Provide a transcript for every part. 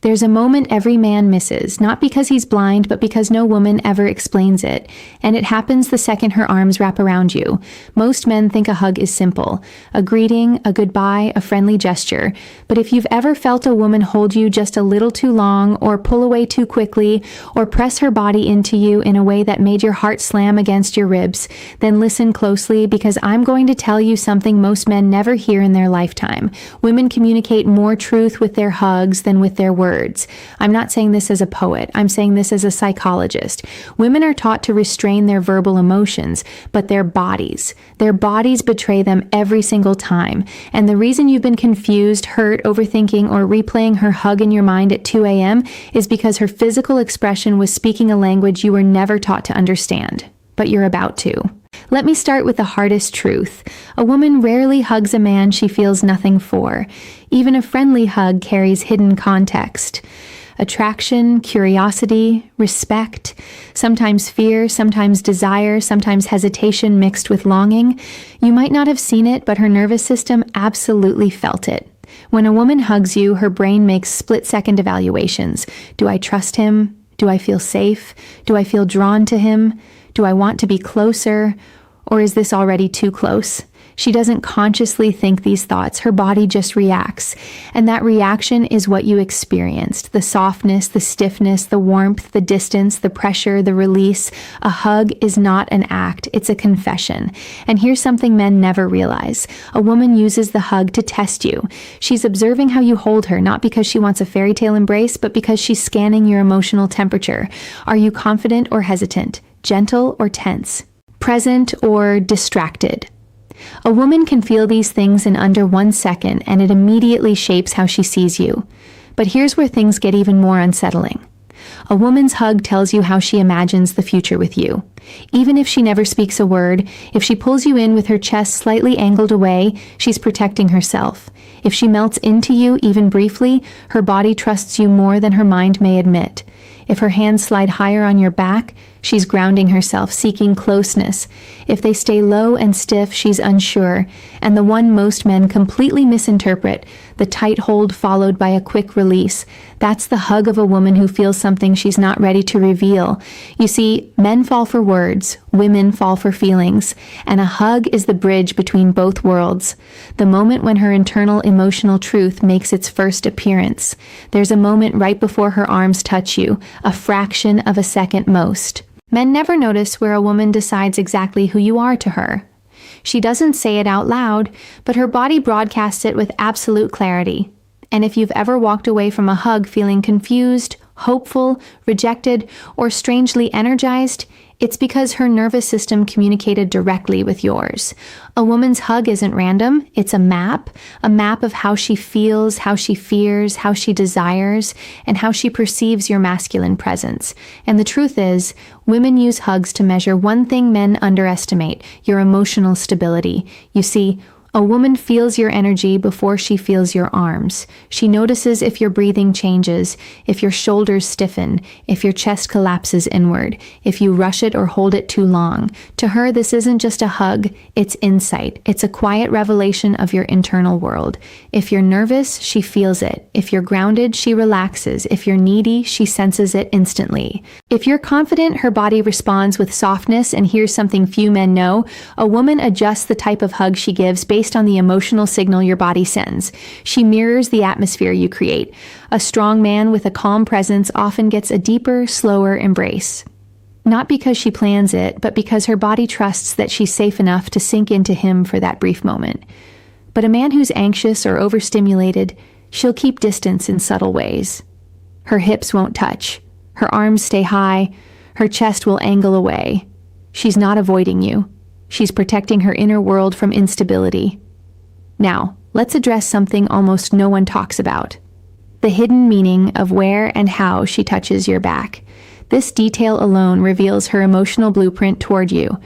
There's a moment every man misses, not because he's blind, but because no woman ever explains it. And it happens the second her arms wrap around you. Most men think a hug is simple. A greeting, a goodbye, a friendly gesture. But if you've ever felt a woman hold you just a little too long, or pull away too quickly, or press her body into you in a way that made your heart slam against your ribs, then listen closely, because I'm going to tell you something most men never hear in their lifetime. Women communicate more truth with their hugs than with their words. I'm not saying this as a poet. I'm saying this as a psychologist. Women are taught to restrain their verbal emotions, but their bodies betray them every single time. And the reason you've been confused, hurt, overthinking, or replaying her hug in your mind at 2 a.m. is because her physical expression was speaking a language you were never taught to understand. But you're about to. Let me start with the hardest truth. A woman rarely hugs a man she feels nothing for. Even a friendly hug carries hidden context. Attraction, curiosity, respect, sometimes fear, sometimes desire, sometimes hesitation mixed with longing. You might not have seen it, but her nervous system absolutely felt it. When a woman hugs you, her brain makes split-second evaluations. Do I trust him? Do I feel safe? Do I feel drawn to him? Do I want to be closer? Or is this already too close? She doesn't consciously think these thoughts. Her body just reacts. And that reaction is what you experienced. The softness, the stiffness, the warmth, the distance, the pressure, the release. A hug is not an act. It's a confession. And here's something men never realize. A woman uses the hug to test you. She's observing how you hold her, not because she wants a fairy tale embrace, but because she's scanning your emotional temperature. Are you confident or hesitant? Gentle or tense? Present or distracted? A woman can feel these things in under 1 second, and it immediately shapes how she sees you. But here's where things get even more unsettling. A woman's hug tells you how she imagines the future with you. Even if she never speaks a word, if she pulls you in with her chest slightly angled away, she's protecting herself. If she melts into you, even briefly, her body trusts you more than her mind may admit. If her hands slide higher on your back, she's grounding herself, seeking closeness. If they stay low and stiff, she's unsure. And the one most men completely misinterpret, the tight hold followed by a quick release. That's the hug of a woman who feels something she's not ready to reveal. You see, men fall for words, women fall for feelings, and a hug is the bridge between both worlds. The moment when her internal emotional truth makes its first appearance. There's a moment right before her arms touch you, a fraction of a second most. Men never notice where a woman decides exactly who you are to her. She doesn't say it out loud, but her body broadcasts it with absolute clarity. And if you've ever walked away from a hug feeling confused, hopeful, rejected, or strangely energized, it's because her nervous system communicated directly with yours. A woman's hug isn't random. It's a map of how she feels, how she fears, how she desires, and how she perceives your masculine presence. And the truth is, women use hugs to measure one thing men underestimate: your emotional stability. You see, a woman feels your energy before she feels your arms. She notices if your breathing changes, if your shoulders stiffen, if your chest collapses inward, if you rush it or hold it too long. To her, this isn't just a hug, it's insight. It's a quiet revelation of your internal world. If you're nervous, she feels it. If you're grounded, she relaxes. If you're needy, she senses it instantly. If you're confident, her body responds with softness, and here's something few men know: a woman adjusts the type of hug she gives based on the emotional signal your body sends. She mirrors the atmosphere you create. A strong man with a calm presence often gets a deeper, slower embrace. Not because she plans it, but because her body trusts that she's safe enough to sink into him for that brief moment. But a man who's anxious or overstimulated, she'll keep distance in subtle ways. Her hips won't touch. Her arms stay high. Her chest will angle away. She's not avoiding you. She's protecting her inner world from instability. Now, let's address something almost no one talks about: the hidden meaning of where and how she touches your back. This detail alone reveals her emotional blueprint toward you.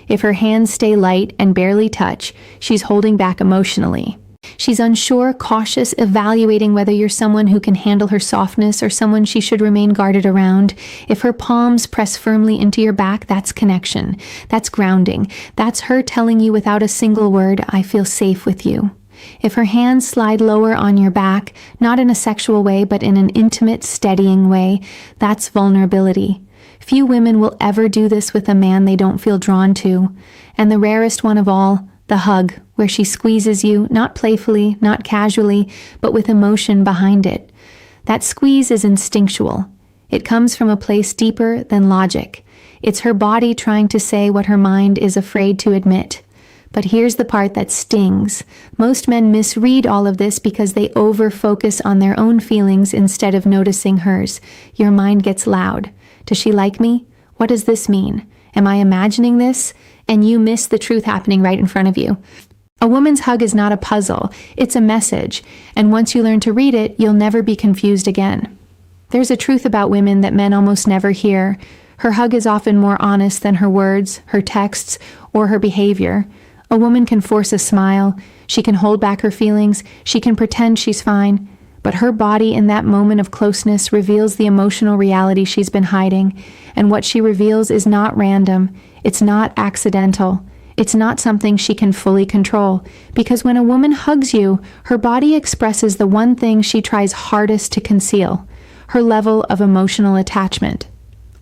If her hands stay light and barely touch, she's holding back emotionally. She's unsure, cautious, evaluating whether you're someone who can handle her softness or someone she should remain guarded around. If her palms press firmly into your back, that's connection. That's grounding. That's her telling you without a single word, I feel safe with you. If her hands slide lower on your back, not in a sexual way, but in an intimate, steadying way, that's vulnerability. Few women will ever do this with a man they don't feel drawn to. And the rarest one of all, the hug, where she squeezes you, not playfully, not casually, but with emotion behind it. That squeeze is instinctual. It comes from a place deeper than logic. It's her body trying to say what her mind is afraid to admit. But here's the part that stings. Most men misread all of this because they over-focus on their own feelings instead of noticing hers. Your mind gets loud. Does she like me? What does this mean? Am I imagining this? And you miss the truth happening right in front of you. A woman's hug is not a puzzle. It's a message. And once you learn to read it, you'll never be confused again. There's a truth about women that men almost never hear. Her hug is often more honest than her words, her texts, or her behavior. A woman can force a smile. She can hold back her feelings. She can pretend she's fine. But her body in that moment of closeness reveals the emotional reality she's been hiding. And what she reveals is not random. It's not accidental. It's not something she can fully control. Because when a woman hugs you, her body expresses the one thing she tries hardest to conceal: her level of emotional attachment.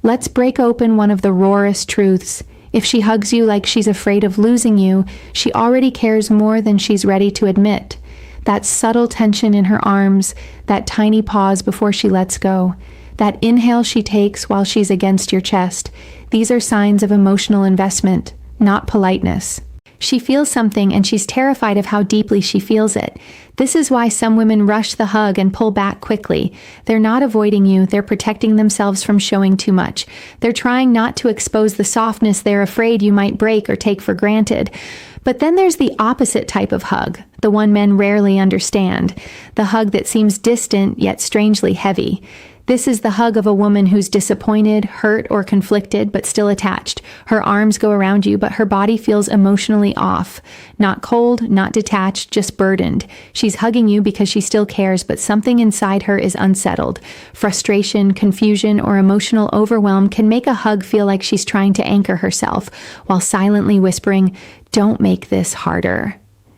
Let's break open one of the rawest truths. If she hugs you like she's afraid of losing you, she already cares more than she's ready to admit. That subtle tension in her arms, that tiny pause before she lets go, that inhale she takes while she's against your chest, these are signs of emotional investment, not politeness. She feels something and she's terrified of how deeply she feels it. This is why some women rush the hug and pull back quickly. They're not avoiding you, they're protecting themselves from showing too much. They're trying not to expose the softness they're afraid you might break or take for granted. But then there's the opposite type of hug, the one men rarely understand, the hug that seems distant yet strangely heavy. This is the hug of a woman who's disappointed, hurt, or conflicted, but still attached. Her arms go around you, but her body feels emotionally off. Not cold, not detached, just burdened. She's hugging you because she still cares, but something inside her is unsettled. Frustration, confusion, or emotional overwhelm can make a hug feel like she's trying to anchor herself, while silently whispering, "Don't make this harder."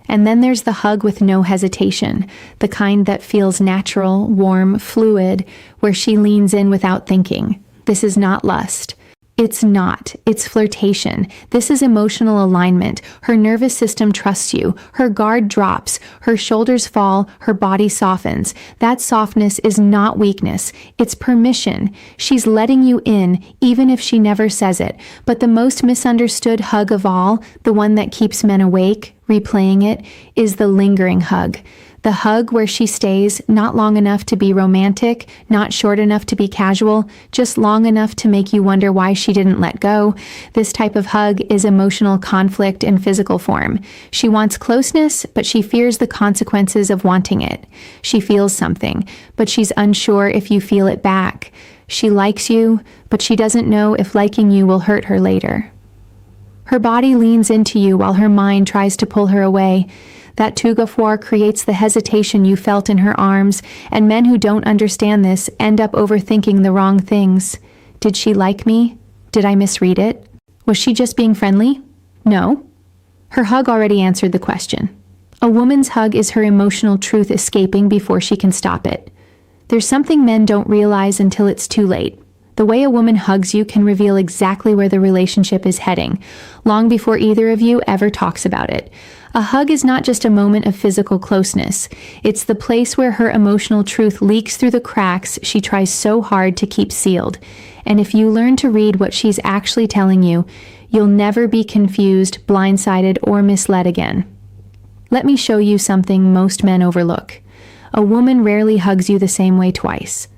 And then there's the hug with no hesitation, the kind that feels natural, warm, fluid, where she leans in without thinking. This is not lust. It's not. It's flirtation. This is emotional alignment. Her nervous system trusts you. Her guard drops. Her shoulders fall. Her body softens. That softness is not weakness. It's permission. She's letting you in, even if she never says it. But the most misunderstood hug of all, the one that keeps men awake, replaying it, is the lingering hug. The hug where she stays, not long enough to be romantic, not short enough to be casual, just long enough to make you wonder why she didn't let go. This type of hug is emotional conflict in physical form. She wants closeness, but she fears the consequences of wanting it. She feels something, but she's unsure if you feel it back. She likes you, but she doesn't know if liking you will hurt her later. Her body leans into you while her mind tries to pull her away. That tough-war creates the hesitation you felt in her arms, and men who don't understand this end up overthinking the wrong things. Did she like me? Did I misread it? Was she just being friendly? No. Her hug already answered the question. A woman's hug is her emotional truth escaping before she can stop it. There's something men don't realize until it's too late. The way a woman hugs you can reveal exactly where the relationship is heading, long before either of you ever talks about it. A hug is not just a moment of physical closeness. It's the place where her emotional truth leaks through the cracks she tries so hard to keep sealed. And if you learn to read what she's actually telling you, you'll never be confused, blindsided, or misled again. Let me show you something most men overlook. A woman rarely hugs you the same way twice.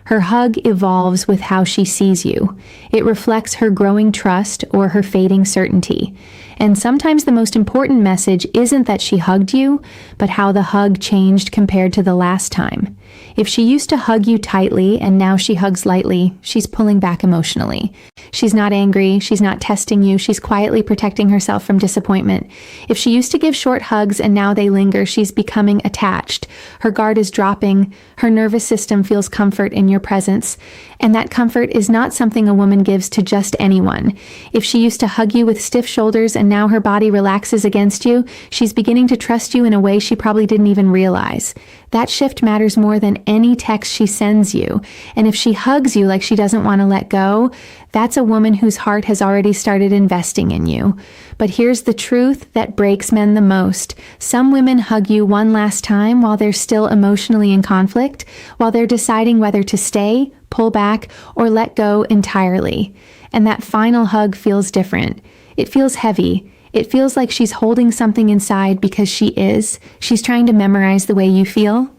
Her hug evolves with how she sees you. It reflects her growing trust or her fading certainty. And sometimes the most important message isn't that she hugged you, but how the hug changed compared to the last time. If she used to hug you tightly and now she hugs lightly, she's pulling back emotionally. She's not angry, she's not testing you, she's quietly protecting herself from disappointment. If she used to give short hugs and now they linger, she's becoming attached. Her guard is dropping, her nervous system feels comfort in your presence, and that comfort is not something a woman gives to just anyone. If she used to hug you with stiff shoulders and and now her body relaxes against you, she's beginning to trust you in a way she probably didn't even realize. That shift matters more than any text she sends you. And if she hugs you like she doesn't want to let go, that's a woman whose heart has already started investing in you. But here's the truth that breaks men the most. Some women hug you one last time while they're still emotionally in conflict, while they're deciding whether to stay, pull back, or let go entirely. And that final hug feels different. It feels heavy. It feels like she's holding something inside because she is. She's trying to memorize the way you feel.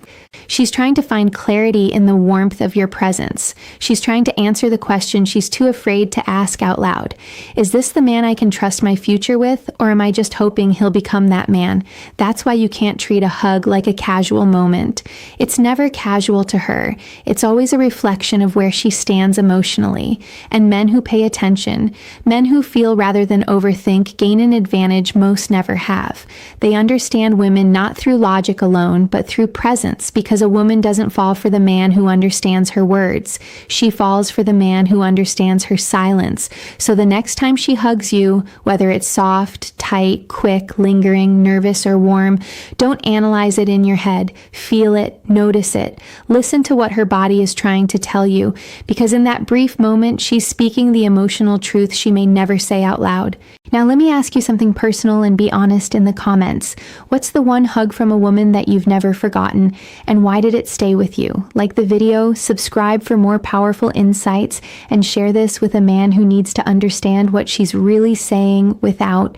She's trying to find clarity in the warmth of your presence. She's trying to answer the question she's too afraid to ask out loud. Is this the man I can trust my future with, or am I just hoping he'll become that man? That's why you can't treat a hug like a casual moment. It's never casual to her. It's always a reflection of where she stands emotionally. And men who pay attention, men who feel rather than overthink, gain an advantage most never have. They understand women not through logic alone, but through presence, because a woman doesn't fall for the man who understands her words. She falls for the man who understands her silence. So the next time she hugs you, whether it's soft, tight, quick, lingering, nervous, or warm, don't analyze it in your head. Feel it, notice it. Listen to what her body is trying to tell you, because in that brief moment, she's speaking the emotional truth she may never say out loud. Now let me ask you something personal and be honest in the comments. What's the one hug from a woman that you've never forgotten, and why did it stay with you? Like the video, subscribe for more powerful insights, and share this with a man who needs to understand what she's really saying without